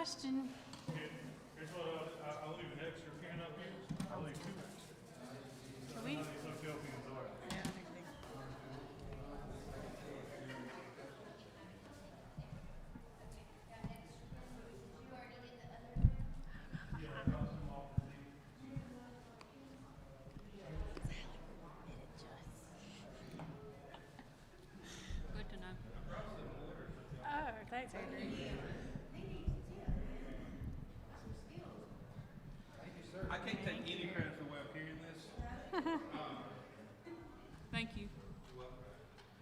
question. Here's what I'll leave an extra can up here. I'll leave two extra. Can we? None of these hotel cans are. Yeah, I think they- Good to know. Oh, thanks, Andrew. I can't take any credit for well carrying this. Thank you. Well,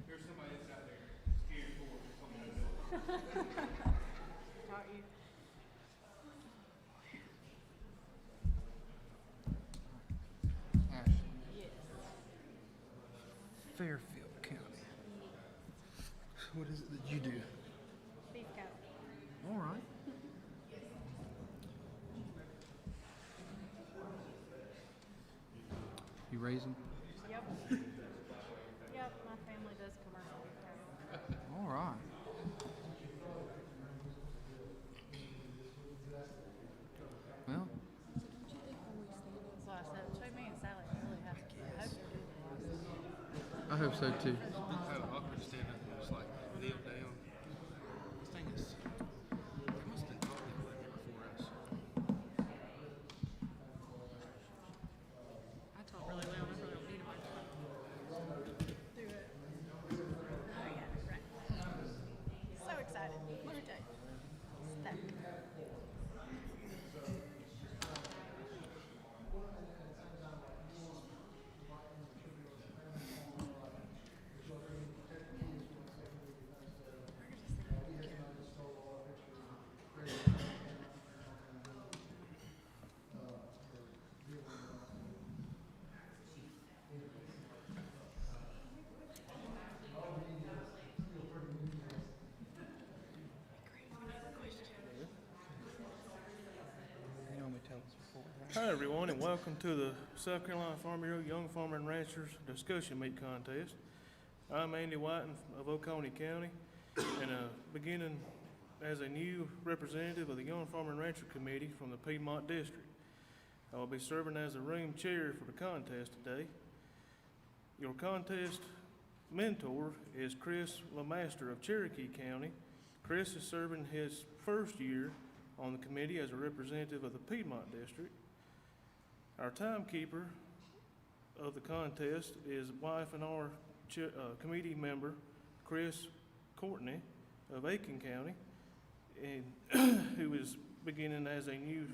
there's somebody that's out there scared for it. Told me to do it. Taught you. Yes. Fairfield County. What is it that you do? Beef cattle. All right. You raise them? Yep. Yep, my family does commercial beef cattle. All right. Well, So I said, between me and Sally, I really have to. I hope they're doing it. I hope so too. Kind of awkward standing up, just like kneel down. This thing is, they must have taught people that before us. I talk really well. I really don't need a microphone. Do it. Oh yeah, right. So excited. Let me tell you. Stuck. You normally tell us before, right? Hi everyone, and welcome to the South Carolina Farm Bureau Young Farmer and Ranchers Discussion Meet Contest. I'm Andy Whiten of Oconee County, and beginning as a new representative of the Young Farmer and Rancher Committee from the Piedmont District. I will be serving as the room chair for the contest today. Your contest mentor is Chris LeMaster of Cherokee County. Chris is serving his first year on the committee as a representative of the Piedmont District. Our timekeeper of the contest is wife and our committee member, Chris Courtney of Aiken County, and who is beginning as a new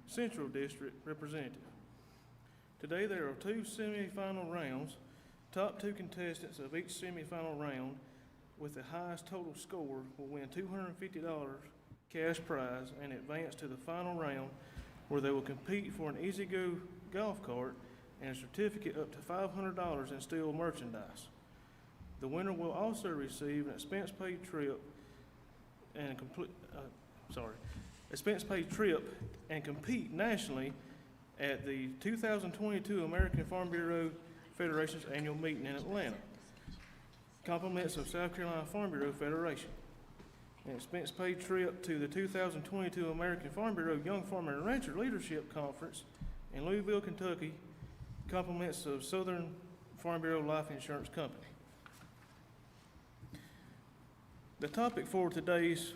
Central District representative. Today there are two semifinal rounds. Top two contestants of each semifinal round with the highest total score will win $250 cash prize and advance to the final round, where they will compete for an E-Z-GO golf cart and a certificate up to $500 in steel merchandise. The winner will also receive an expense-paid trip and compete nationally at the 2022 American Farm Bureau Federation's annual meeting in Atlanta. Compliments of South Carolina Farm Bureau Federation. An expense-paid trip to the 2022 American Farm Bureau Young Farmer and Rancher Leadership Conference in Louisville, Kentucky. Compliments of Southern Farm Bureau Life Insurance Company. The topic for today's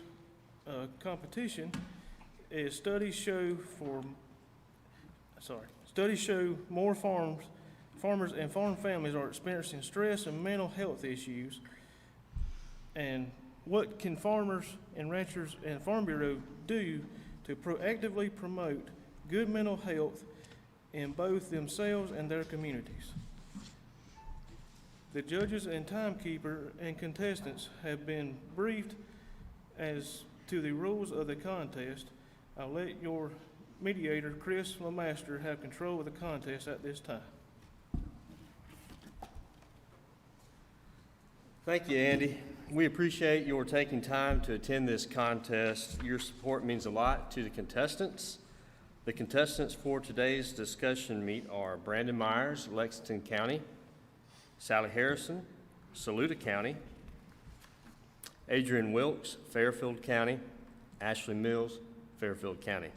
competition is studies show more farmers and farm families are experiencing stress and mental health issues. And what can farmers and ranchers and Farm Bureau do to proactively promote good mental health in both themselves and their communities? The judges and timekeeper and contestants have been briefed as to the rules of the contest. I'll let your mediator, Chris LeMaster, have control of the contest at this time. Thank you, Andy. We appreciate your taking time to attend this contest. Your support means a lot to the contestants. The contestants for today's discussion meet are Brandon Myers, Lexington County, Sally Harrison, Saluda County, Adrian Wilkes, Fairfield County, Ashley Mills, Fairfield County.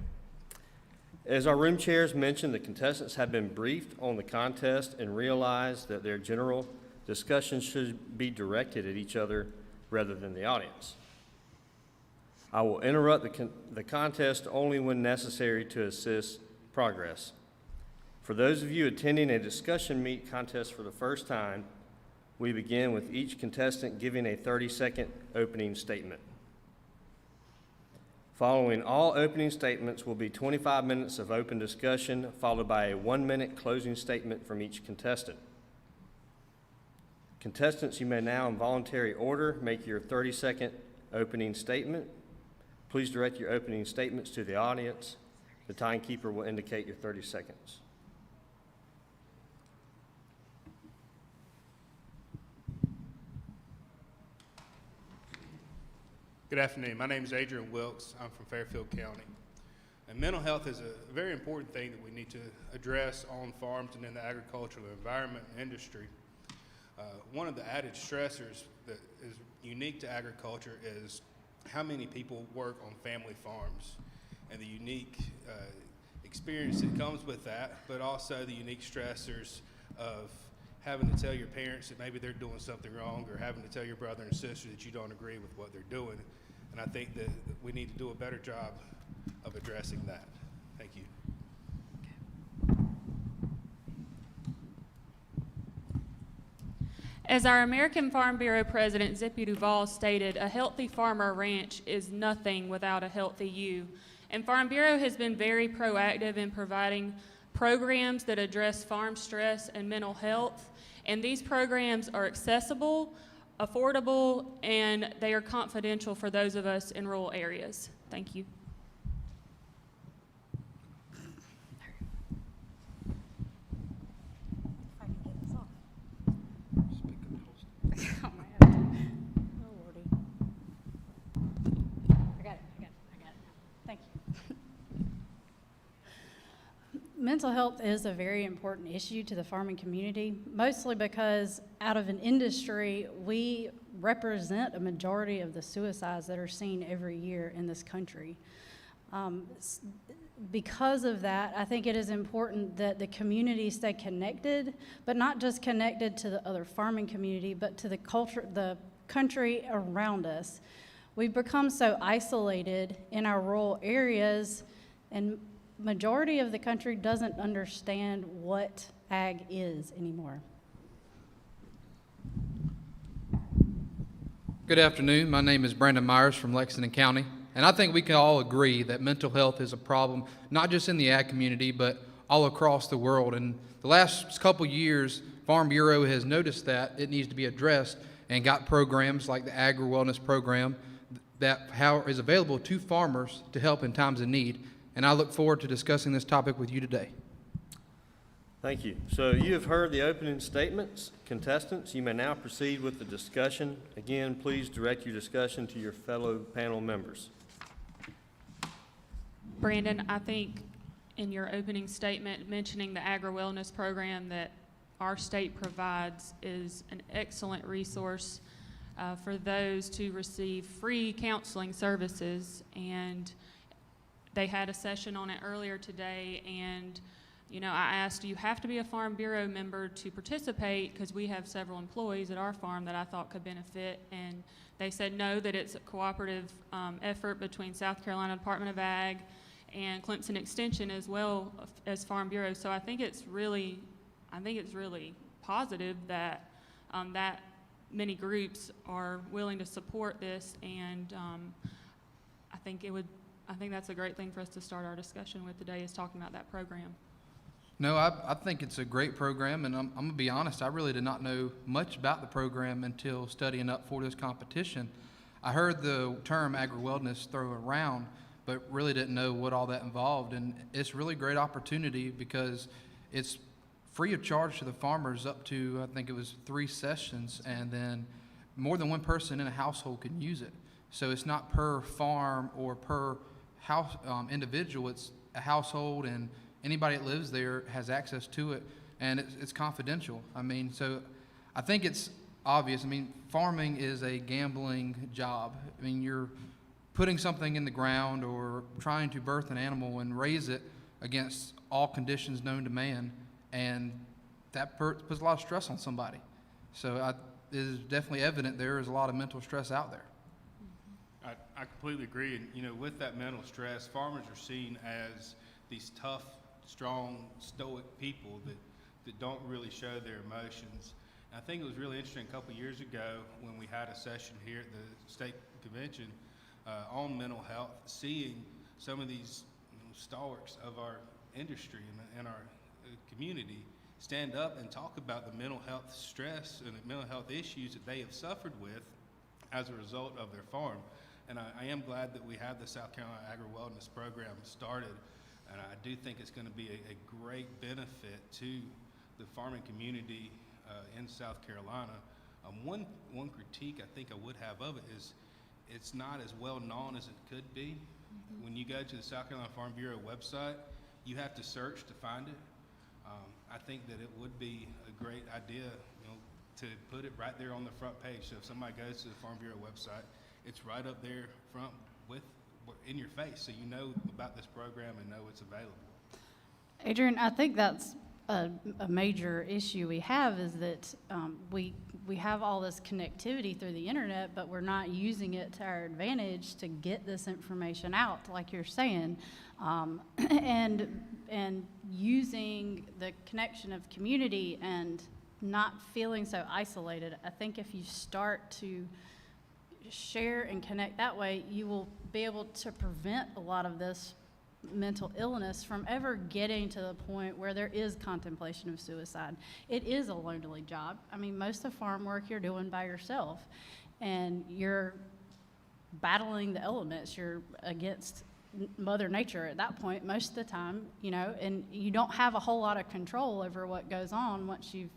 As our room chairs mentioned, the contestants have been briefed on the contest and realize that their general discussions should be directed at each other rather than the audience. I will interrupt the contest only when necessary to assist progress. For those of you attending a discussion meet contest for the first time, we begin with each contestant giving a 30-second opening statement. Following all opening statements will be 25 minutes of open discussion, followed by a 1-minute closing statement from each contestant. Contestants, you may now in voluntary order make your 30-second opening statement. Please direct your opening statements to the audience. The timekeeper will indicate your 30 seconds. Good afternoon. My name is Adrian Wilkes. I'm from Fairfield County. And mental health is a very important thing that we need to address on farms and in the agricultural environment and industry. One of the added stressors that is unique to agriculture is how many people work on family farms and the unique experience that comes with that, but also the unique stressors of having to tell your parents that maybe they're doing something wrong, or having to tell your brother and sister that you don't agree with what they're doing. And I think that we need to do a better job of addressing that. Thank you. As our American Farm Bureau President Zippy Duvall stated, a healthy farmer ranch is nothing without a healthy you. And Farm Bureau has been very proactive in providing programs that address farm stress and mental health. And these programs are accessible, affordable, and they are confidential for those of us in rural areas. Thank you. If I can get this off. Oh, Lordy. I got it. Thank you. Mental health is a very important issue to the farming community, mostly because out of an industry, we represent a majority of the suicides that are seen every year in this country. Because of that, I think it is important that the community stay connected, but not just connected to the other farming community, but to the culture, the country around us. We've become so isolated in our rural areas, and majority of the country doesn't understand what ag is anymore. Good afternoon. My name is Brandon Myers from Lexington County, and I think we can all agree that mental health is a problem, not just in the ag community, but all across the world. And the last couple years, Farm Bureau has noticed that it needs to be addressed and got programs like the Agri Wellness Program that is available to farmers to help in times of need. And I look forward to discussing this topic with you today. Thank you. So you have heard the opening statements. Contestants, you may now proceed with the discussion. Again, please direct your discussion to your fellow panel members. Brandon, I think in your opening statement mentioning the Agri Wellness Program that our state provides is an excellent resource for those to receive free counseling services. And they had a session on it earlier today, and you know, I asked, do you have to be a Farm Bureau member to participate? Because we have several employees at our farm that I thought could benefit. And they said no, that it's a cooperative effort between South Carolina Department of Ag and Clemson Extension as well as Farm Bureau. So I think it's really positive that that many groups are willing to support this. And I think that's a great thing for us to start our discussion with today, is talking about that program. No, I think it's a great program, and I'm going to be honest, I really did not know much about the program until studying up for this competition. I heard the term agri-wellness thrown around, but really didn't know what all that involved, and it's really a great opportunity because it's free of charge to the farmers up to, I think it was 3 sessions, and then more than one person in a household can use it. So it's not per farm or per house individual, it's a household, and anybody that lives there has access to it, and it's confidential. I mean, so I think it's obvious. I mean, farming is a gambling job. I mean, you're putting something in the ground or trying to birth an animal and raise it against all conditions known to man, and that puts a lot of stress on somebody. So it is definitely evident there is a lot of mental stress out there. I completely agree, and you know, with that mental stress, farmers are seen as these tough, strong, stoic people that don't really show their emotions. And I think it was really interesting a couple years ago when we had a session here at the state convention on mental health, seeing some of these stalwarts of our industry and our community stand up and talk about the mental health stress and the mental health issues that they have suffered with as a result of their farm. And I am glad that we have the South Carolina Agri-Wellness Program started, and I do think it's going to be a great benefit to the farming community in South Carolina. One critique I think I would have of it is it's not as well known as it could be. When you go to the South Carolina Farm Bureau website, you have to search to find it. I think that it would be a great idea, you know, to put it right there on the front page. So if somebody goes to the Farm Bureau website, it's right up there front in your face, so you know about this program and know it's available. Adrian, I think that's a major issue we have, is that we have all this connectivity through the internet, but we're not using it to our advantage to get this information out, like you're saying, and using the connection of community and not feeling so isolated. I think if you start to share and connect that way, you will be able to prevent a lot of this mental illness from ever getting to the point where there is contemplation of suicide. It is a lonely job. I mean, most of farm work you're doing by yourself, and you're battling the elements. You're against Mother Nature at that point most of the time, you know, and you don't have a whole lot of control over what goes on once you've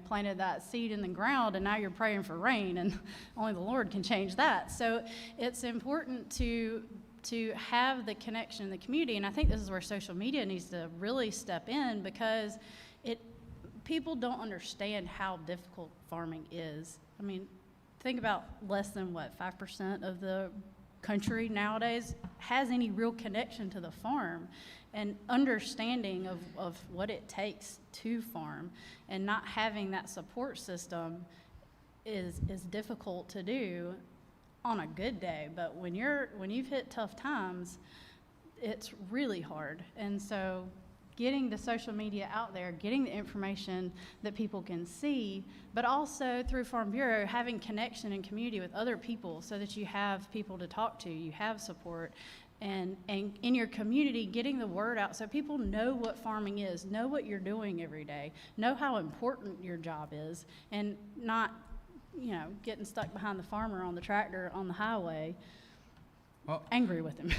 planted that seed in the ground, and now you're praying for rain, and only the Lord can change that. So it's important to have the connection in the community, and I think this is where social media needs to really step in, because people don't understand how difficult farming is. I mean, think about less than 5% of the country nowadays has any real connection to the farm and understanding of what it takes to farm, and not having that support system is difficult to do on a good day. But when you've hit tough times, it's really hard. And so getting the social media out there, getting the information that people can see, but also through Farm Bureau, having connection and community with other people so that you have people to talk to, you have support, and in your community, getting the word out so people know what farming is, know what you're doing every day, know how important your job is, and not, getting stuck behind the farmer on the tractor on the highway, angry with him.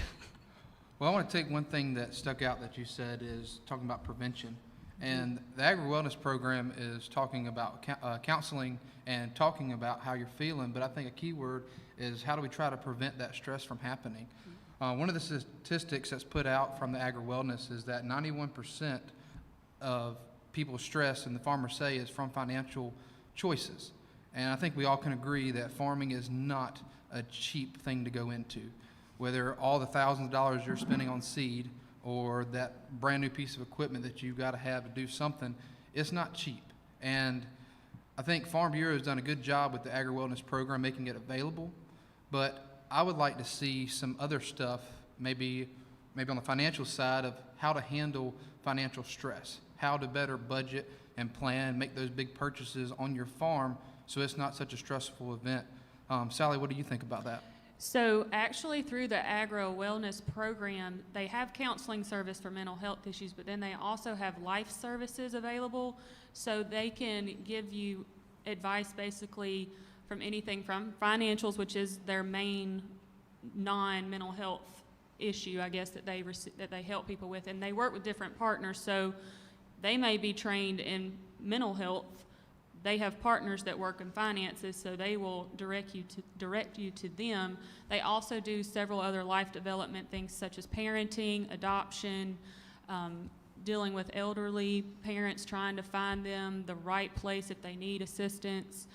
Well, I want to take one thing that stuck out that you said is talking about prevention. And the Agri-Wellness Program is talking about counseling and talking about how you're feeling, but I think a key word is how do we try to prevent that stress from happening. One of the statistics that's put out from the Agri-Wellness is that 91% of people's stress, and the farmers say, is from financial choices. And I think we all can agree that farming is not a cheap thing to go into. Whether all the thousands of dollars you're spending on seed or that brand new piece of equipment that you've got to have to do something, it's not cheap. And I think Farm Bureau has done a good job with the Agri-Wellness Program, making it available. But I would like to see some other stuff, maybe on the financial side, of how to handle financial stress, how to better budget and plan, make those big purchases on your farm so it's not such a stressful event. Sally, what do you think about that? So actually, through the Agri-Wellness Program, they have counseling service for mental health issues, but then they also have life services available, so they can give you advice basically from anything from financials, which is their main non-mental health issue, I guess, that they help people with, and they work with different partners, so they may be trained in mental health. They have partners that work in finances, so they will direct you to them. They also do several other life development things, such as parenting, adoption, dealing with elderly parents, trying to find them the right place if they need assistance.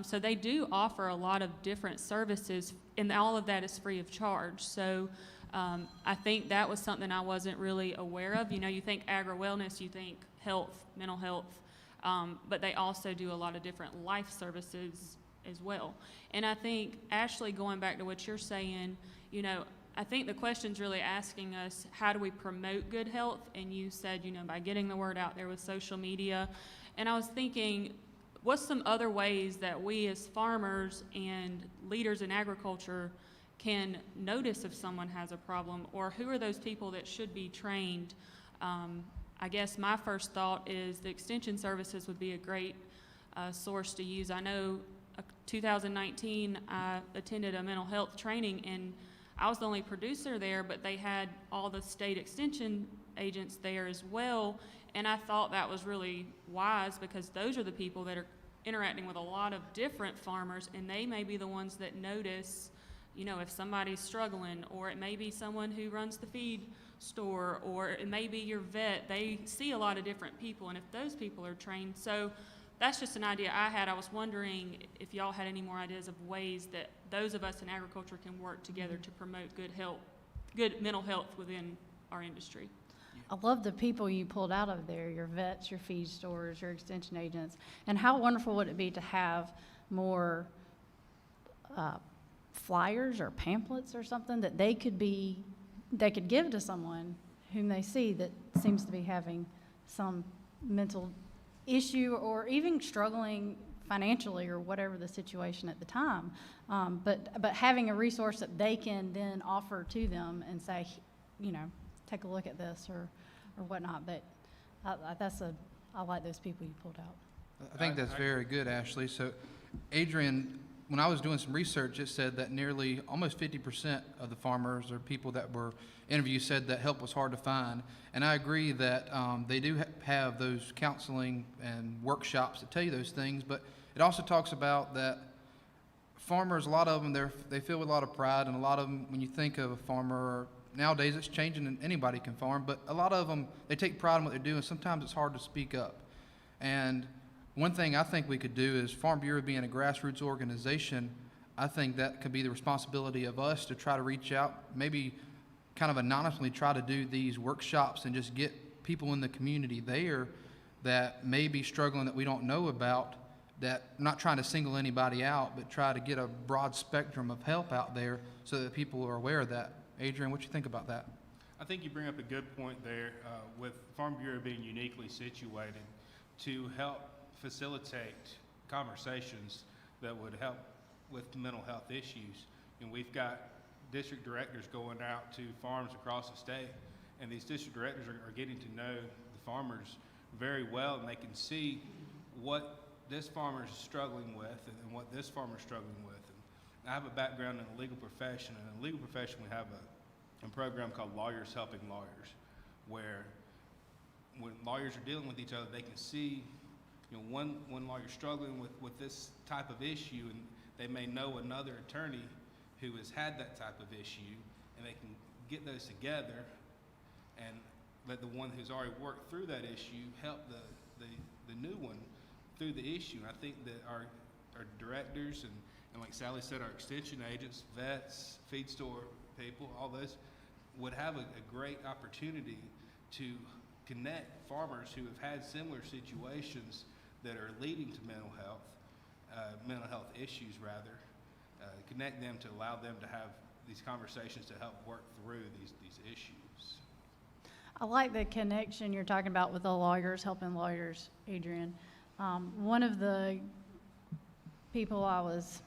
So they do offer a lot of different services, and all of that is free of charge. So I think that was something I wasn't really aware of. You know, you think agri-wellness, you think health, mental health, but they also do a lot of different life services as well. And I think, Ashley, going back to what you're saying, you know, I think the question's really asking us, how do we promote good health? And you said, you know, by getting the word out there with social media. And I was thinking, what's some other ways that we as farmers and leaders in agriculture can notice if someone has a problem, or who are those people that should be trained? I guess my first thought is the extension services would be a great source to use. I know 2019 I attended a mental health training, and I was the only producer there, but they had all the state extension agents there as well, and I thought that was really wise, because those are the people that are interacting with a lot of different farmers, and they may be the ones that notice, you know, if somebody's struggling, or it may be someone who runs the feed store, or it may be your vet. They see a lot of different people, and if those people are trained. So that's just an idea I had. I was wondering if y'all had any more ideas of ways that those of us in agriculture can work together to promote good health, good mental health within our industry. I love the people you pulled out of there, your vets, your feed stores, your extension agents. And how wonderful would it be to have more flyers or pamphlets or something that they could give to someone whom they see that seems to be having some mental issue or even struggling financially or whatever the situation at the time. But having a resource that they can then offer to them and say, you know, take a look at this or whatnot. But I like those people you pulled out. I think that's very good, Ashley. So, Adrian, when I was doing some research, it said that nearly almost 50% of the farmers or people that were interviewed said that help was hard to find. And I agree that they do have those counseling and workshops that tell you those things, but it also talks about that farmers, a lot of them, they feel with a lot of pride, and a lot of them, when you think of a farmer, nowadays it's changing and anybody can farm, but a lot of them, they take pride in what they're doing. Sometimes it's hard to speak up. And one thing I think we could do is, Farm Bureau being a grassroots organization, I think that could be the responsibility of us to try to reach out, maybe kind of anonymously try to do these workshops and just get people in the community there that may be struggling that we don't know about, that not trying to single anybody out, but try to get a broad spectrum of help out there so that people are aware of that. Adrian, what you think about that? I think you bring up a good point there, with Farm Bureau being uniquely situated to help facilitate conversations that would help with mental health issues. And we've got district directors going out to farms across the state, and these district directors are getting to know the farmers very well, and they can see what this farmer is struggling with and what this farmer is struggling with. And I have a background in the legal profession, and in the legal profession we have a program called Lawyers Helping Lawyers, where when lawyers are dealing with each other, they can see, you know, one lawyer struggling with this type of issue, and they may know another attorney who has had that type of issue, and they can get those together and let the one who's already worked through that issue help the new one through the issue. And I think that our directors and like Sally said, our extension agents, vets, feed store people, all those would have a great opportunity to connect farmers who have had similar situations that are leading to mental health issues rather, connect them to allow them to have these conversations to help work through these issues. I like the connection you're talking about with the lawyers helping lawyers, Adrian. One of the people I was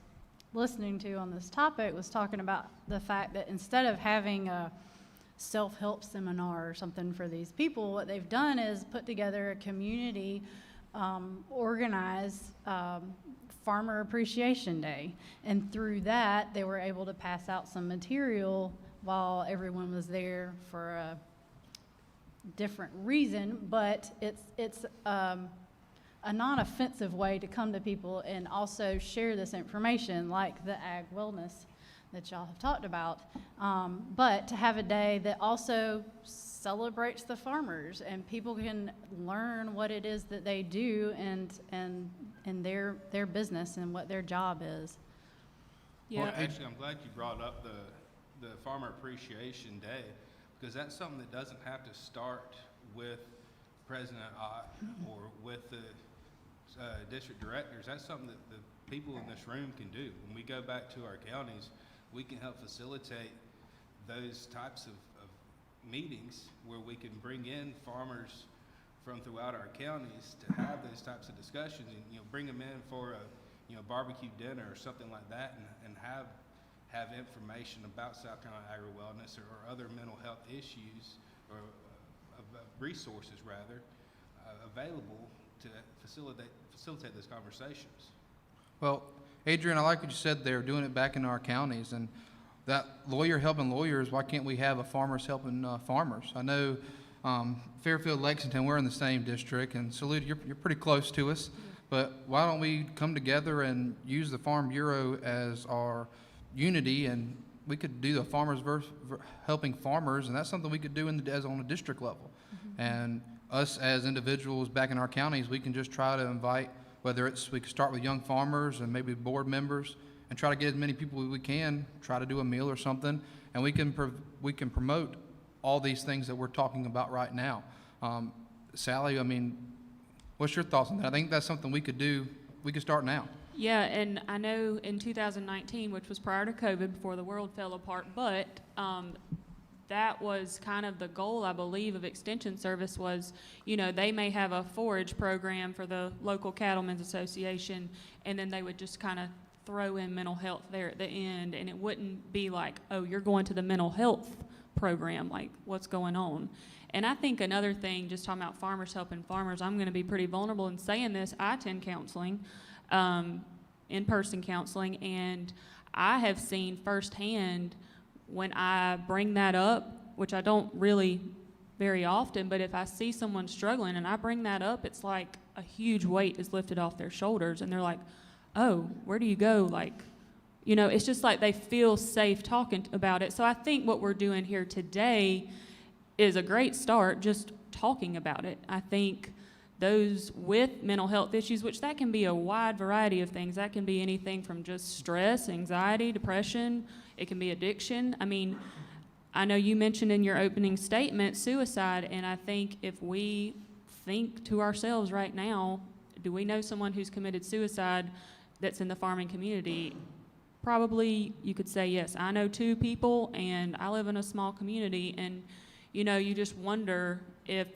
listening to on this topic was talking about the fact that instead of having a self-help seminar or something for these people, what they've done is put together a community organized Farmer Appreciation Day. And through that, they were able to pass out some material while everyone was there for a different reason, but it's a non-offensive way to come to people and also share this information, like the ag wellness that y'all have talked about. But to have a day that also celebrates the farmers, and people can learn what it is that they do and their business and what their job is. Yeah, Well, actually, I'm glad you brought up the Farmer Appreciation Day, because that's something that doesn't have to start with President Ott or with the district directors. That's something that the people in this room can do. When we go back to our counties, we can help facilitate those types of meetings where we can bring in farmers from throughout our counties to have those types of discussions, and bring them in for a barbecue dinner or something like that, and have information about South Carolina agri-wellness or other mental health issues or resources rather available to facilitate those conversations. Well, Adrian, I like what you said there, doing it back in our counties, and that lawyer helping lawyers, why can't we have a farmers helping farmers? I know Fairfield, Lexington, we're in the same district, and Saluda, you're pretty close to us, but why don't we come together and use the Farm Bureau as our unity, and we could do the farmers helping farmers, and that's something we could do as on a district level. And us as individuals back in our counties, we can just try to invite, whether we could start with young farmers and maybe board members, and try to get as many people as we can, try to do a meal or something, and we can promote all these things that we're talking about right now. Sally, I mean, what's your thoughts on that? I think that's something we could do, we could start now. yeah, and I know in 2019, which was prior to COVID, before the world fell apart, but that was kind of the goal, I believe, of Extension Service was, they may have a forage program for the local Cattlemen's Association, and then they would just kind of throw in mental health there at the end, and it wouldn't be like, oh, you're going to the mental health program, like what's going on. And I think another thing, just talking about farmers helping farmers, I'm going to be pretty vulnerable in saying this. I attend counseling, in-person counseling, and I have seen firsthand when I bring that up, which I don't really very often, but if I see someone struggling and I bring that up, it's like a huge weight is lifted off their shoulders, and they're like, oh, where do you go? Like, it's just like they feel safe talking about it. So I think what we're doing here today is a great start, just talking about it. I think those with mental health issues, which that can be a wide variety of things. That can be anything from just stress, anxiety, depression. It can be addiction. I mean, I know you mentioned in your opening statement suicide, and I think if we think to ourselves right now, do we know someone who's committed suicide that's in the farming community? Probably you could say yes. I know 2 people, and I live in a small community, and you just wonder if,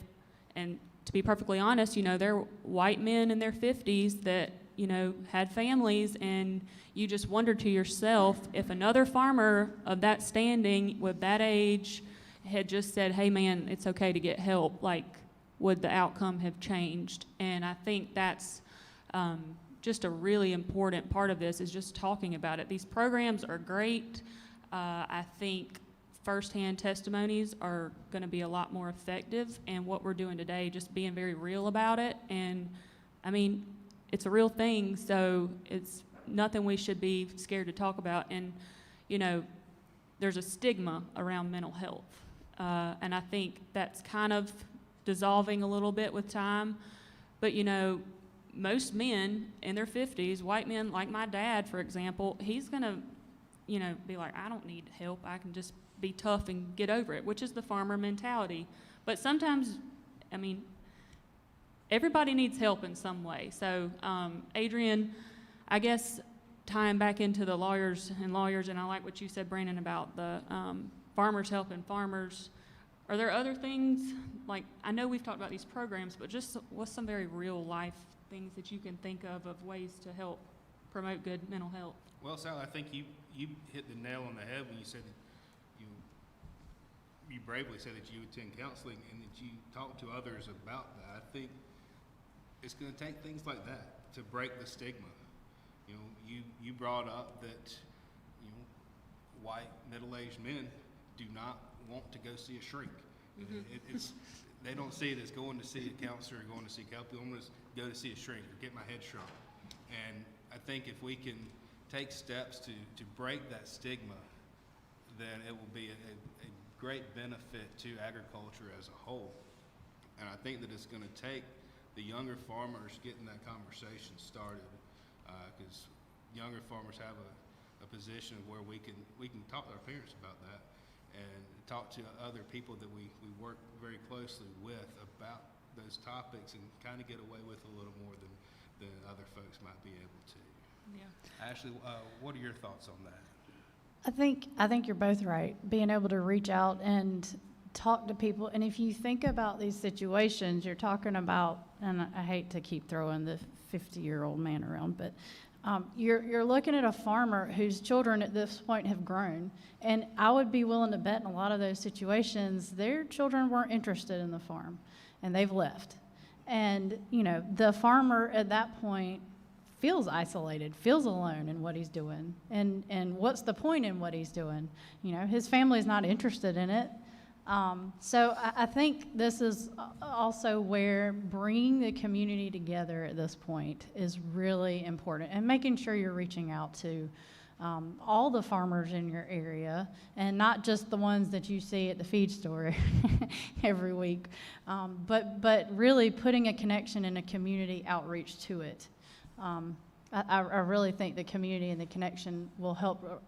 and to be perfectly honest, they're white men in their 50s that, had families, and you just wonder to yourself, if another farmer of that standing with that age had just said, hey man, it's okay to get help, like, would the outcome have changed? And I think that's just a really important part of this, is just talking about it. These programs are great. I think firsthand testimonies are going to be a lot more effective, and what we're doing today, just being very real about it. And I mean, it's a real thing, so it's nothing we should be scared to talk about. And there's a stigma around mental health, and I think that's kind of dissolving a little bit with time. But most men in their 50s, white men like my dad, for example, he's gonna be like, I don't need help, I can just be tough and get over it, which is the farmer mentality. But sometimes, I mean, everybody needs help in some way. So Adrian, I guess tying back into the lawyers, and I like what you said, Brandon, about the farmers helping farmers. Are there other things, like, I know we've talked about these programs, but just what's some very real life things that you can think of ways to help promote good mental health? Well, Sal, I think you hit the nail on the head when you said that you bravely said that you attend counseling and that you talk to others about that. I think it's going to take things like that to break the stigma. You brought up that white middle-aged men do not want to go see a shrink. It's they don't see it as going to see a counselor or going to seek help. They want to go to see a shrink or get my head shrunk. And I think if we can take steps to break that stigma, then it will be a great benefit to agriculture as a whole. And I think that it's going to take the younger farmers getting that conversation started, because younger farmers have a position where we can talk to our parents about that and talk to other people that we work very closely with about those topics and kind of get away with a little more than other folks might be able to. Yeah. Ashley, what are your thoughts on that? I think you're both right. Being able to reach out and talk to people, and if you think about these situations, you're talking about, and I hate to keep throwing the 50-year-old man around, but you're looking at a farmer whose children at this point have grown, and I would be willing to bet in a lot of those situations, their children weren't interested in the farm, and they've left. And, you know, the farmer at that point feels isolated, feels alone in what he's doing. And what's the point in what he's doing? You know, his family's not interested in it. So I think this is also where bringing the community together at this point is really important, and making sure you're reaching out to all the farmers in your area, and not just the ones that you see at the feed store every week, but really putting a connection and a community outreach to it. I really think the community and the connection will help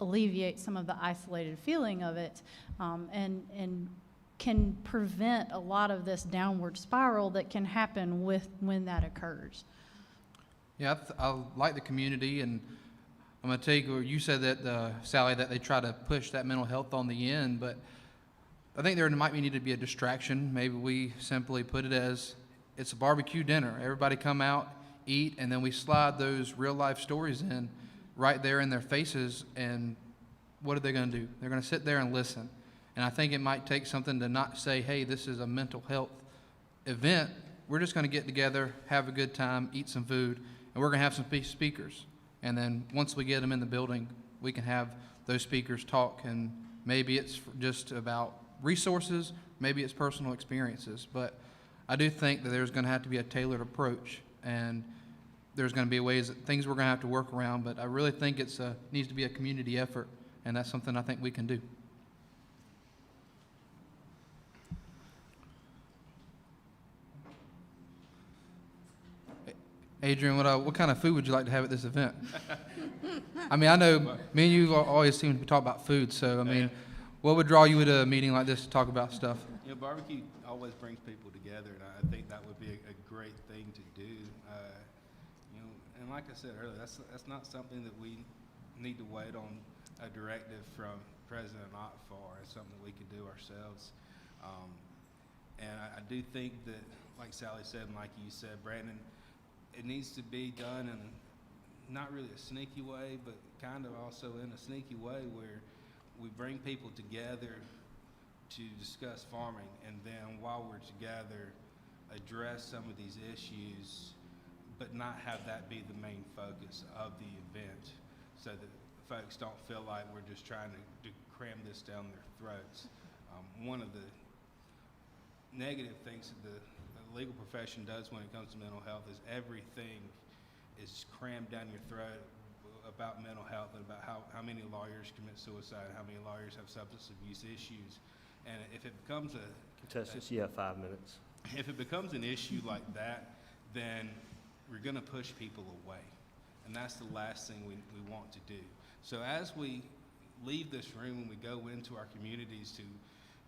alleviate some of the isolated feeling of it, and can prevent a lot of this downward spiral that can happen when that occurs. Yeah, I like the community, and I'm going to take where you said that, Sally, that they try to push that mental health on the end, but I think there might need to be a distraction. Maybe we simply put it as it's a barbecue dinner. Everybody come out, eat, and then we slide those real-life stories in right there in their faces, and what are they going to do? They're going to sit there and listen. And I think it might take something to not say, hey, this is a mental health event. We're just going to get together, have a good time, eat some food, and we're going to have some speakers. And then once we get them in the building, we can have those speakers talk, and maybe it's just about resources, maybe it's personal experiences. But I do think that there's going to have to be a tailored approach, and there's going to be ways, things we're going to have to work around, but I really think it's needs to be a community effort, and that's something I think we can do. Adrian, what kind of food would you like to have at this event? I mean, I know me and you always seem to talk about food, so I mean, what would draw you at a meeting like this to talk about stuff? You know, barbecue always brings people together, and I think that would be a great thing to do. You know, and like I said earlier, that's not something that we need to wait on a directive from President Ott for. It's something that we can do ourselves. And I do think that, like Sally said, and like you said, Brandon, it needs to be done in not really a sneaky way, but kind of also in a sneaky way where we bring people together to discuss farming, and then while we're together, address some of these issues, but not have that be the main focus of the event, so that folks don't feel like we're just trying to cram this down their throats. One of the negative things that the legal profession does when it comes to mental health is everything is crammed down your throat about mental health, and about how many lawyers commit suicide, how many lawyers have substance abuse issues. And if it becomes Contestants, you have 5 minutes. if it becomes an issue like that, then we're going to push people away. And that's the last thing we want to do. So as we leave this room and we go into our communities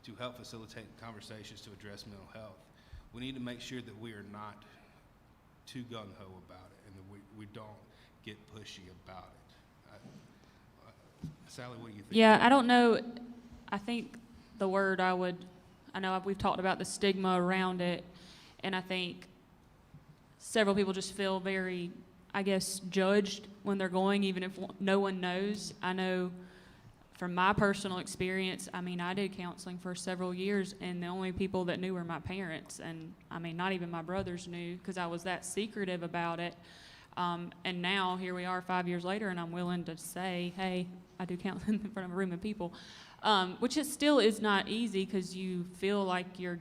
to help facilitate conversations to address mental health, we need to make sure that we are not too gung-ho about it, and that we don't get pushy about it. Sally, what do you think? Yeah, I don't know. I think the word I know we've talked about the stigma around it, and I think several people just feel very, I guess, judged when they're going, even if no one knows. I know from my personal experience, I mean, I did counseling for several years, and the only people that knew were my parents, and I mean, not even my brothers knew, because I was that secretive about it. And now here we are 5 years later, and I'm willing to say, hey, I do counseling in front of a room of people, which it still is not easy, because you feel like you're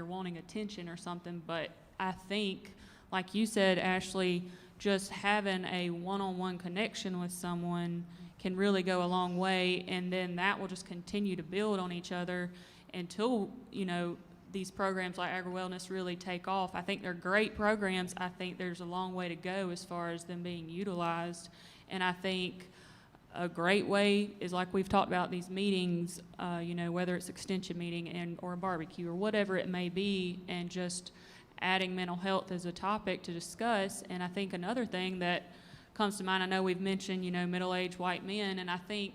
wanting attention or something. But I think, like you said, Ashley, just having a one-on-one connection with someone can really go a long way, and then that will just continue to build on each other until, you know, these programs like AgriWellness really take off. I think they're great programs. I think there's a long way to go as far as them being utilized. And I think a great way is, like we've talked about, these meetings, you know, whether it's extension meeting or a barbecue or whatever it may be, and just adding mental health as a topic to discuss. And I think another thing that comes to mind, I know we've mentioned, you know, middle-aged white men, and I think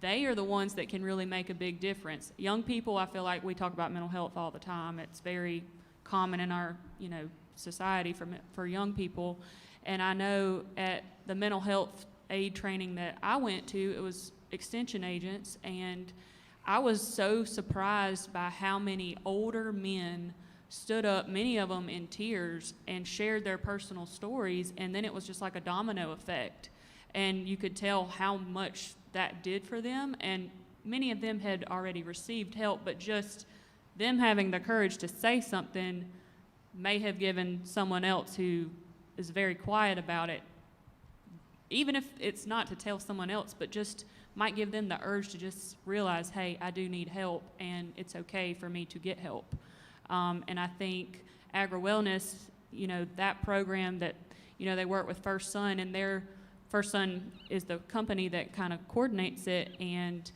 they are the ones that can really make a big difference. Young people, I feel like we talk about mental health all the time. It's very common in our, you know, society for young people. And I know at the mental health aid training that I went to, it was extension agents, and I was so surprised by how many older men stood up, many of them in tears, and shared their personal stories, and then it was just like a domino effect. And you could tell how much that did for them, and many of them had already received help, but just them having the courage to say something may have given someone else who is very quiet about it, even if it's not to tell someone else, but just might give them the urge to just realize, hey, I do need help, and it's okay for me to get help. And I think AgriWellness, you know, that program that, you know, they work with First Son, and their First Son is the company that kind of coordinates it, and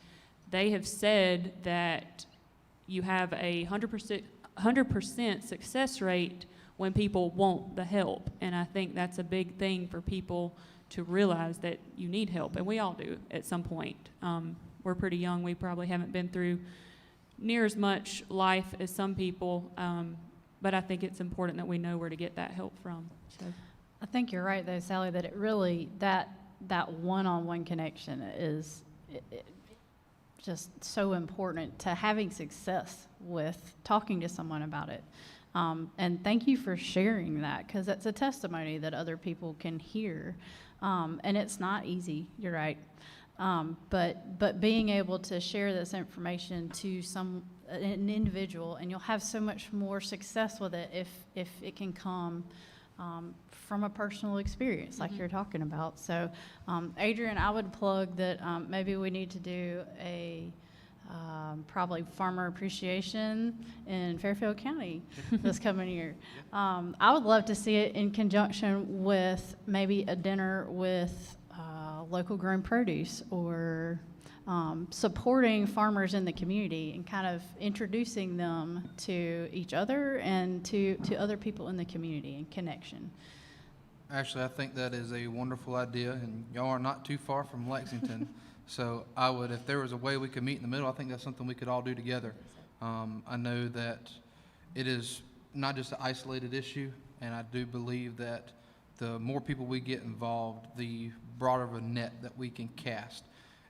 they have said that you have a 100% success rate when people want the help. And I think that's a big thing for people to realize, that you need help, and we all do at some point. We're pretty young. We probably haven't been through near as much life as some people, but I think it's important that we know where to get that help from. So. I think you're right, though, Sally, that it really, that one-on-one connection is just so important to having success with talking to someone about it. And thank you for sharing that, because it's a testimony that other people can hear. And it's not easy, you're right. But being able to share this information to an individual, and you'll have so much more success with it if it can come from a personal experience like you're talking about. So, Adrian, I would plug that maybe we need to do a probably farmer appreciation in Fairfield County this coming year. I would love to see it in conjunction with maybe a dinner with local grown produce, or supporting farmers in the community and kind of introducing them to each other and to other people in the community, and connection. Actually, I think that is a wonderful idea, and y'all are not too far from Lexington. So I would, if there was a way we could meet in the middle, I think that's something we could all do together. I know that it is not just an isolated issue, and I do believe that the more people we get involved, the broader of a net that we can cast.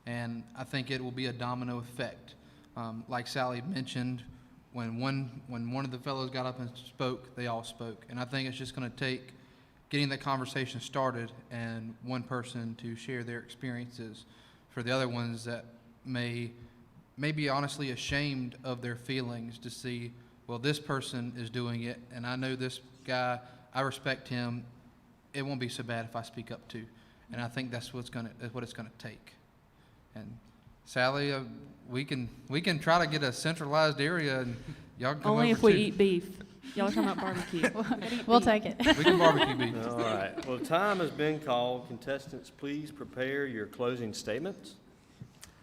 And I think it will be a domino effect. Like Sally mentioned, when one of the fellows got up and spoke, they all spoke. And I think it's just going to take getting that conversation started, and one person to share their experiences for the other ones that may be honestly ashamed of their feelings, to see, well, this person is doing it, and I know this guy, I respect him, it won't be so bad if I speak up too. And I think that's what it's gonna take. And Sally, we can try to get a centralized area, and y'all can come Only over if we too. eat beef. Y'all are talking about barbecue. We'll take it. We can barbecue beef. All right. Well, time has been called. Contestants, please prepare your closing statements.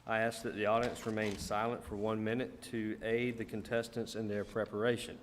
I ask that the audience remain silent for 1 minute to aid the contestants in their preparation.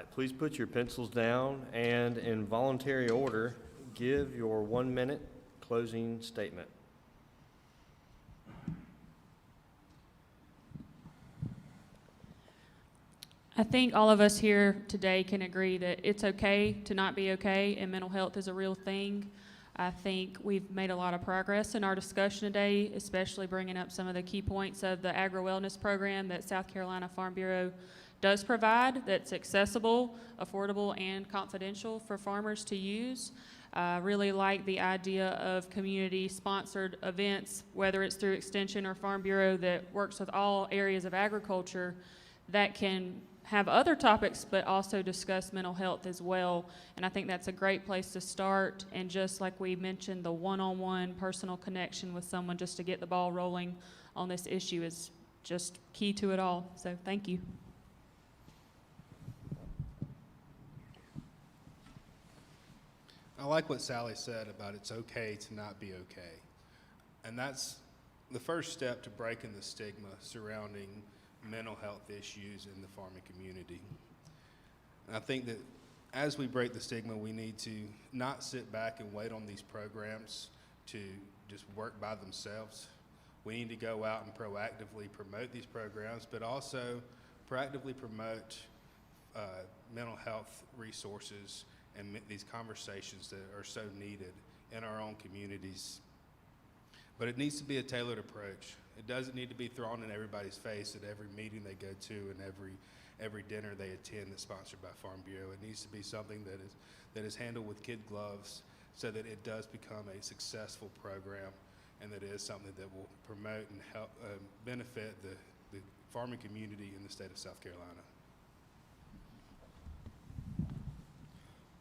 right, please put your pencils down and in voluntary order, give your 1-minute closing statement. I think all of us here today can agree that it's okay to not be okay, and mental health is a real thing. I think we've made a lot of progress in our discussion today, especially bringing up some of the key points of the agro-wellness program that South Carolina Farm Bureau does provide, that's accessible, affordable, and confidential for farmers to use. I really like the idea of community-sponsored events, whether it's through Extension or Farm Bureau, that works with all areas of agriculture that can have other topics, but also discuss mental health as well. And I think that's a great place to start. And just like we mentioned, the one-on-one personal connection with someone just to get the ball rolling on this issue is just key to it all. So thank you. I like what Sally said about it's okay to not be okay. And that's the first step to breaking the stigma surrounding mental health issues in the farming community. And I think that as we break the stigma, we need to not sit back and wait on these programs to just work by themselves. We need to go out and proactively promote these programs, but also proactively promote mental health resources and these conversations that are so needed in our own communities. But it needs to be a tailored approach. It doesn't need to be thrown in everybody's face at every meeting they go to and every dinner they attend that's sponsored by Farm Bureau. It needs to be something that is handled with kid gloves so that it does become a successful program and that it is something that will promote and help benefit the farming community in the state of South Carolina.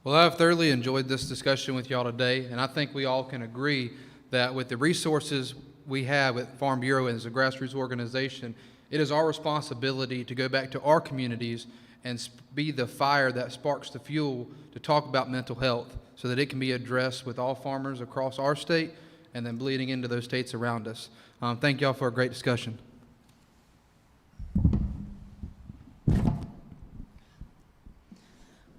Well, I've thoroughly enjoyed this discussion with y'all today, and I think we all can agree that with the resources we have at Farm Bureau as a grassroots organization, it is our responsibility to go back to our communities and be the fire that sparks the fuel to talk about mental health so that it can be addressed with all farmers across our state and then bleeding into those states around us. Thank y'all for a great discussion.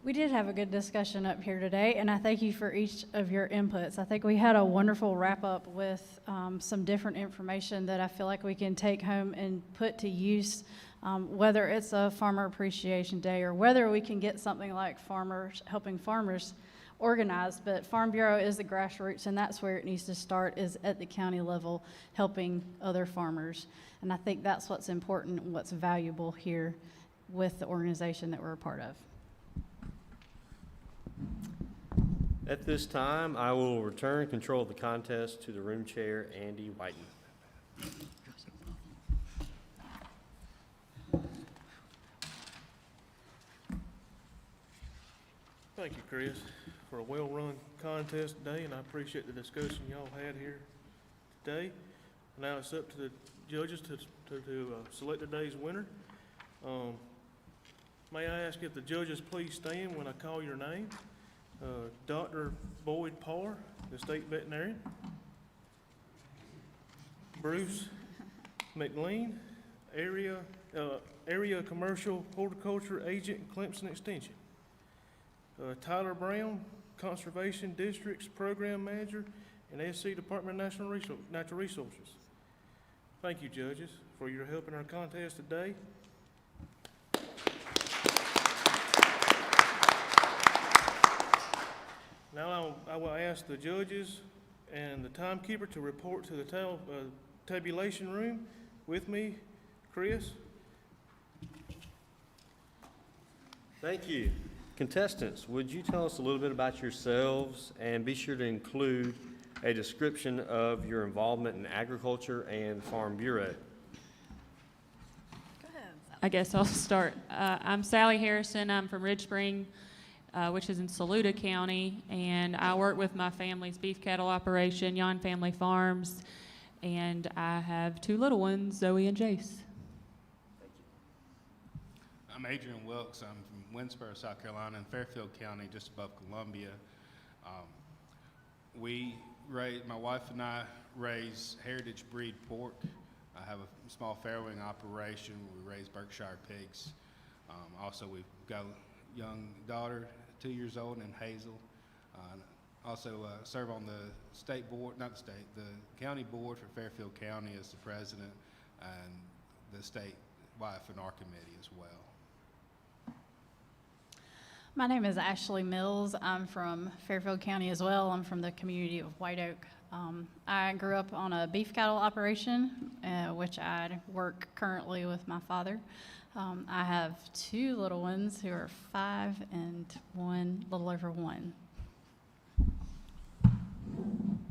We did have a good discussion up here today, and I thank you for each of your inputs. I think we had a wonderful wrap-up with some different information that I feel like we can take home and put to use, whether it's a Farmer Appreciation Day or whether we can get something like helping farmers organized. But Farm Bureau is the grassroots, and that's where it needs to start, is at the county level, helping other farmers. And I think that's what's important and what's valuable here with the organization that we're a part of. At this time, I will return control of the contest to the room chair, Andy Whiten. Thank you, Chris, for a well-run contest today, and I appreciate the discussion y'all had here today. Now it's up to the judges to select today's winner. May I ask if the judges please stand when I call your name? Dr. Boyd Parr, the state veterinarian. Bruce McLean, area commercial horticulture agent, Clemson Extension. Tyler Brown, Conservation District's Program Manager and SC Department of Natural Resources. Thank you, judges, for your help in our contest today. Now I will ask the judges and the timekeeper to report to the tabulation room with me. Chris? Thank you. Contestants, would you tell us a little bit about yourselves and be sure to include a description of your involvement in agriculture and Farm Bureau? I guess I'll start. I'm Sally Harrison. I'm from Ridge Spring, which is in Saluda County, and I work with my family's beef cattle operation, Yon Family Farms, and I have two little ones, Zoe and Jace. I'm Adrian Wilkes. I'm from Winsboro, South Carolina, in Fairfield County, just above Columbia. My wife and I raise heritage breed pork. I have a small farrowing operation. We raise Berkshire pigs. Also, we've got young daughter, 2 years old, named Hazel. Also serve on the state board, not the state, the county board for Fairfield County as the president, and the state YFNR committee as well. My name is Ashley Mills. I'm from Fairfield County as well. I'm from the community of White Oak. I grew up on a beef cattle operation, which I work currently with my father. I have 2 little ones who are 5 and 1, little over 1.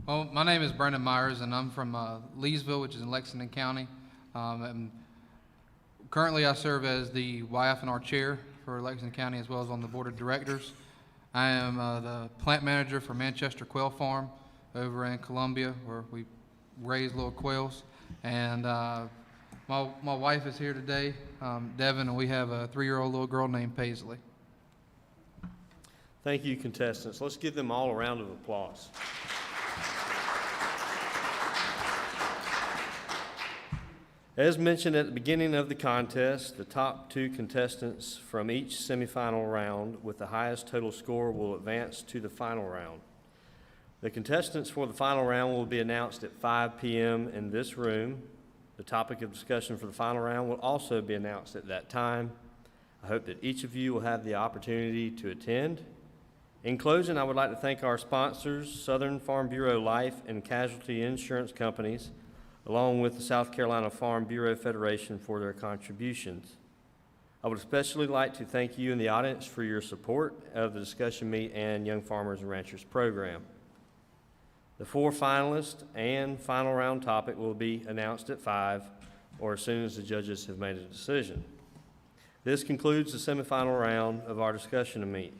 Well, my name is Brandon Myers, and I'm from Leesville, which is in Lexington County. And currently, I serve as the YFNR chair for Lexington County, as well as on the board of directors. I am the plant manager for Manchester Quail Farm over in Columbia, where we raise little quails. And my wife is here today, Devin, and we have a 3-year-old little girl named Paisley. Thank you, contestants. Let's give them all a round of applause. As mentioned at the beginning of the contest, the top 2 contestants from each semifinal round with the highest total score will advance to the final round. The contestants for the final round will be announced at 5 p.m. in this room. The topic of discussion for the final round will also be announced at that time. I hope that each of you will have the opportunity to attend. In closing, I would like to thank our sponsors, Southern Farm Bureau Life and Casualty Insurance Companies, along with the South Carolina Farm Bureau Federation for their contributions. I would especially like to thank you in the audience for your support of the Discussion Meet and Young Farmers and Ranchers program. The 4 finalists and final round topic will be announced at 5 or as soon as the judges have made a decision. This concludes the semifinal round of our Discussion Meet.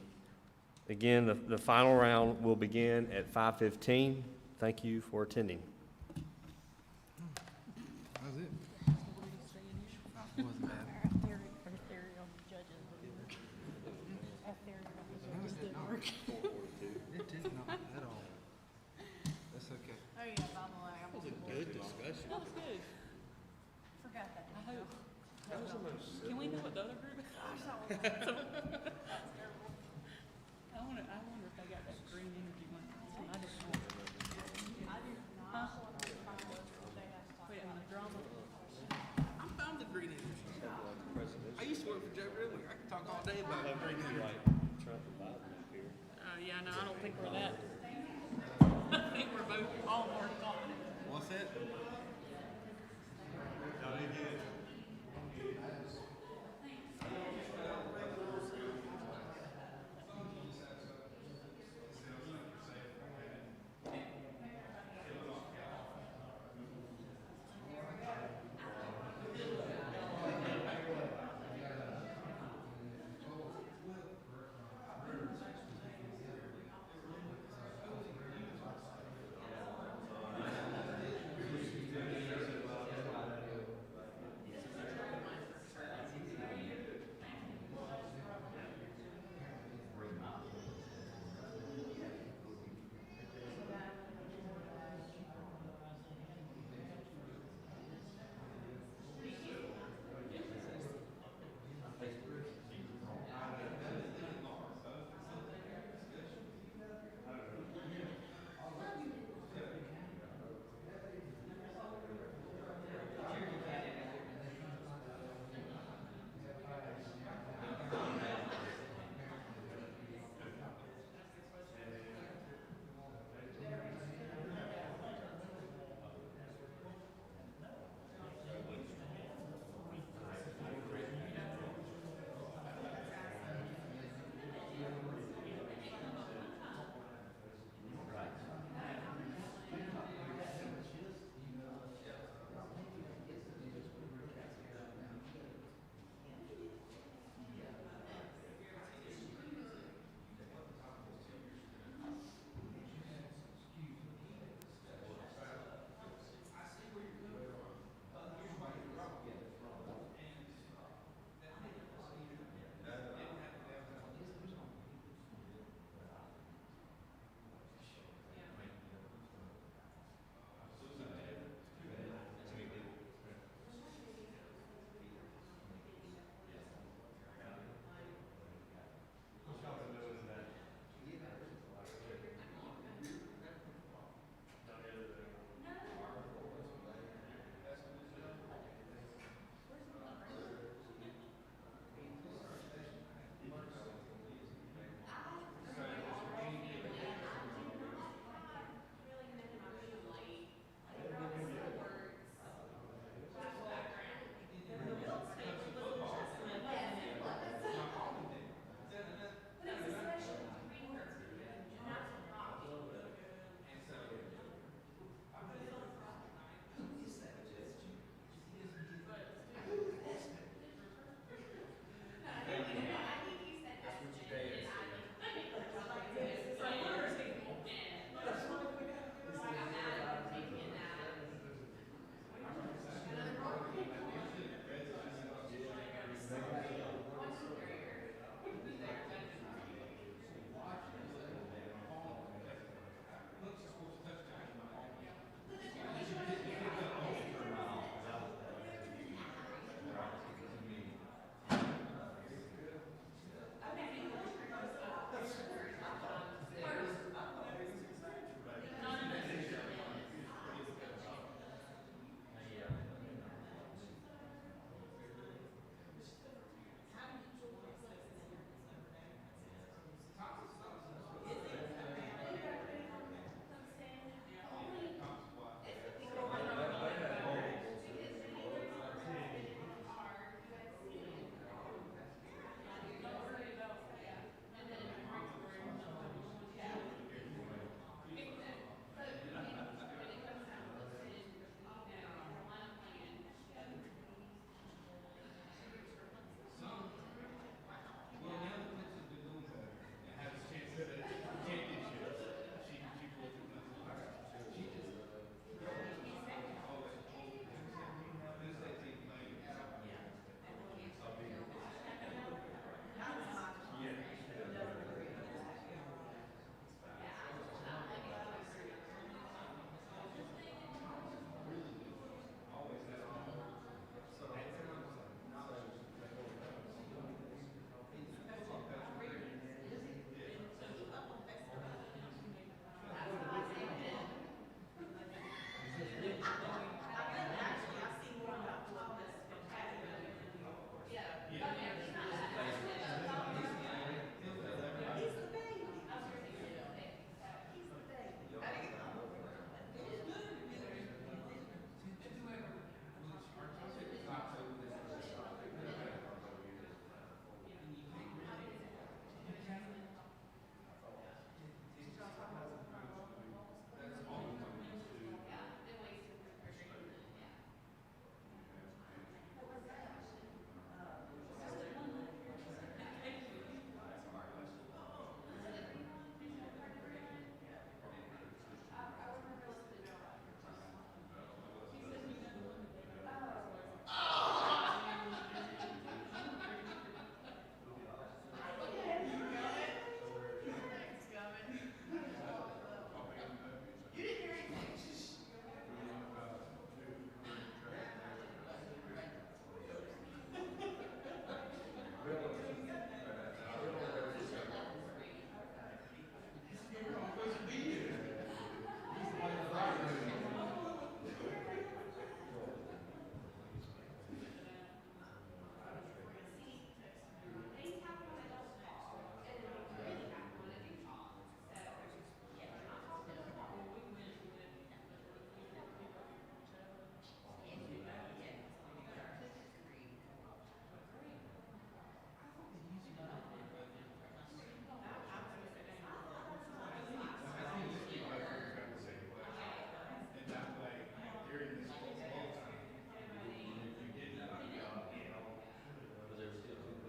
Again, the final round will begin at 5:15. Thank you for attending. That was it. Wasn't bad. It did not at all. That's okay. Oh, yeah, by the way, I'm Good discussion. That was good. forgot that. I hope. Can we know what the other group is? I wonder if they got that green energy one. I just don't. Huh? Wait, and the drama. I'm fine with green energy. I used to work for Joe Ridley. I can talk all day about green energy. Yeah, no, I don't think we're that. I think we're both all more confident. What's that?